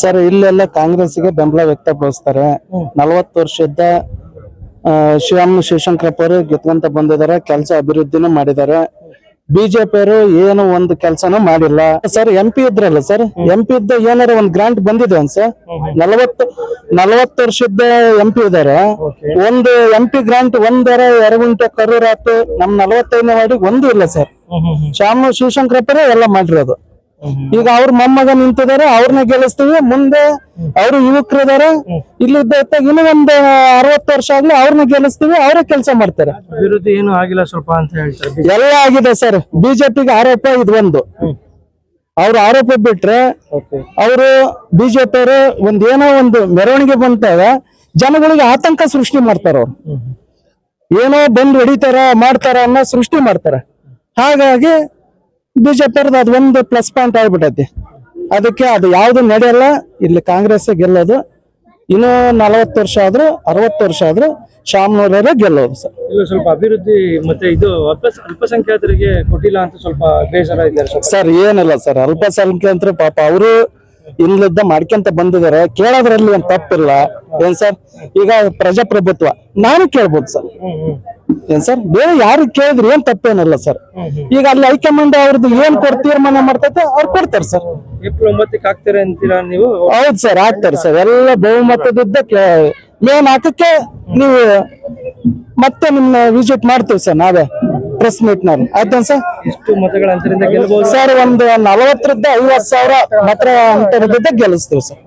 Sir ಇಲ್ಲೆಲ್ಲ ಕಾಂಗ್ರೆಸ್ಗೆ ಬೆಂಬಲ ವ್ಯಕ್ತಪಡಿಸ್ತಾರೆ. 40 ವರ್ಷದ ಶಿವಶಂಕರಪ್ಪ ಅವರು ಗೆದ್ಕೊಂತ ಬಂದಿದ್ದಾರೆ, ಕೆಲಸ ಅಭಿವೃದ್ಧಿನೂ ಮಾಡಿದ್ದಾರೆ. ಬಿಜೆಪಿ ಅವರು ಏನು ಒಂದು ಕೆಲಸನೂ ಮಾಡಿಲ್ಲ ಸರ್. MP ಇದ್ರಲ್ಲ ಸರ್, MP ಇದ್ದ ಏನಾರ ಒಂದ್ ಗ್ರಾಂಟ್ ಬಂದಿದೆ ಸರ್. 40 ವರ್ಷದ MP ಇದಾರೆ. ಒಂದು MP ಗ್ರಾಂಟ್ ಒಂದರ 2 ಗುಂಟೆ ಕರೂರ್ ಆಯ್ತು, ನಮ್ 45ನೇ ವಾರ್ಡಿಗೆ ಒಂದು ಇಲ್ಲ ಸರ್. ಶಿವಶಂಕರಪ್ಪರೇ ಎಲ್ಲ ಮಾಡಿರೋದು. ಈಗ ಅವ್ರ ಮೊಮ್ಮಗ ನಿಂತಿದ್ದಾರೆ, ಅವ್ರನ್ನ ಗೆಲ್ಲಿಸ್ತೀವಿ. ಮುಂದೆ ಅವರು ಯುವಕರಿದ್ದಾರೆ, ಇಲ್ಲಿದ್ದ ಇನ್ನೂ ಒಂದು 60 ವರ್ಷ ಆಗ್ಲಿ ಅವ್ರನ್ನ ಗೆಲ್ಲಿಸ್ತೀವಿ, ಅವರೇ ಕೆಲಸ ಮಾಡ್ತಾರೆ. ಅಭಿವೃದ್ಧಿ ಏನು ಆಗಿಲ್ಲ ಸ್ವಲ್ಪ ಅಂತ ಹೇಳ್ತಾರೆ. ಎಲ್ಲ ಆಗಿದೆ ಸರ್. ಬಿಜೆಪಿಗೆ ಆರೋಪ ಇದು ಒಂದು. ಅವ್ರ ಆರೋಪ ಬಿಟ್ರೆ ಅವರು ಬಿಜೆಪಿ ಅವರು ಏನೋ ಒಂದು ಮೆರವಣಿಗೆ ಬಂತಾಗ ಜನಗಳಿಗೆ ಆತಂಕ ಸೃಷ್ಟಿ ಮಾಡ್ತಾರ. ಅವ್ರು ಏನೋ ಬಂದು ಹೊಡಿತಾರ ಮಾಡ್ತಾರ ಅನ್ನೋ ಸೃಷ್ಟಿ ಮಾಡ್ತಾರ. ಹಾಗಾಗಿ ಬಿಜೆಪಿ ಅವ್ರದ್ದು ಅದೊಂದು ಪ್ಲಸ್ ಪಾಯಿಂಟ್ ಆಗ್ಬಿಟ್ಟೈತಿ. ಅದಕ್ಕೆ ಅದು ಯಾವ್ದು ನಡೆಯಲ್ಲ. ಇಲ್ಲಿ ಕಾಂಗ್ರೆಸ್ ಗೆಲ್ಲೋದು. ಇನ್ನು 40 ವರ್ಷ ಆದ್ರೂ 60 ವರ್ಷ ಆದ್ರೂ ಶಾಮನೂರೇ ಗೆಲ್ಲೋದು ಸರ್. ಇಲ್ಲ ಸ್ವಲ್ಪ ಅಭಿವೃದ್ಧಿ ಮತ್ತೆ ಇದು ಅಲ್ಪಸಂಖ್ಯಾತರಿಗೆ ಕೊಟ್ಟಿಲ್ಲ ಅಂತ ಸ್ವಲ್ಪ ಬೇಸರ ಇದ್ದಾರೆ ಸರ್. ಏನಿಲ್ಲ ಸರ್, ಅಲ್ಪಸಂಖ್ಯಾತರು ಪಾಪ ಅವರು ಇಲ್ಲಿದ್ದ ಮಾಡ್ಕೊಂತ ಬಂದಿದ್ದಾರೆ. ಕೇಳೋದ್ರಲ್ಲಿ ಏನ್ ತಪ್ಪಿಲ್ಲ ಏನ್ ಸರ್. ಈಗ ಪ್ರಜಾಪ್ರಭುತ್ವ ನಾನು ಕೇಳ್ಬೋದು ಸರ್. ಏನ್ ಸರ್, ಬೇರೆ ಯಾರು ಕೇಳಿದ್ರೆ ಏನ್ ತಪ್ಪೇನಿಲ್ಲ ಸರ್. ಈಗ ಅಲ್ಲಿ ಹೈಕಮಾಂಡ್ ಅವ್ರದ್ದು ಏನ್ ತೀರ್ಮಾನ ಮಾಡ್ತೈತೆ ಅವ್ರು ಕೊಡ್ತಾರೆ ಸರ್. ಏಪ್ರಿಲ್ 9ಕ್ಕೆ ಆಗ್ತಾರೆ ಅಂತೀರಾ ನೀವು? ಹೌದು ಸರ್, ಆಗ್ತಾರೆ ಸರ್. ಎಲ್ಲ ಬಹುಮತದಿದ್ದ ಮೇ 4ಕ್ಕೆ ನೀವು ಮತ್ತೆ ನಿಮ್ನ ವಿಸಿಟ್ ಮಾಡ್ತೀವಿ ಸರ್. ನಾವೇ ಪ್ರೆಸ್ ಮೀಟ್ ನಲ್ಲಿ ಆಯ್ತೇನ್ ಸರ್? ಎಷ್ಟು ಮತಗಳ ಅಂತರದಿಂದ ಗೆಲ್ಲಬಹುದು ಸರ್? ಒಂದು 40ರಿಂದ 50,000 ಮತ ಅಂತರದಿಂದ ಗೆಲ್ಲಿಸ್ತೀವಿ ಸರ್.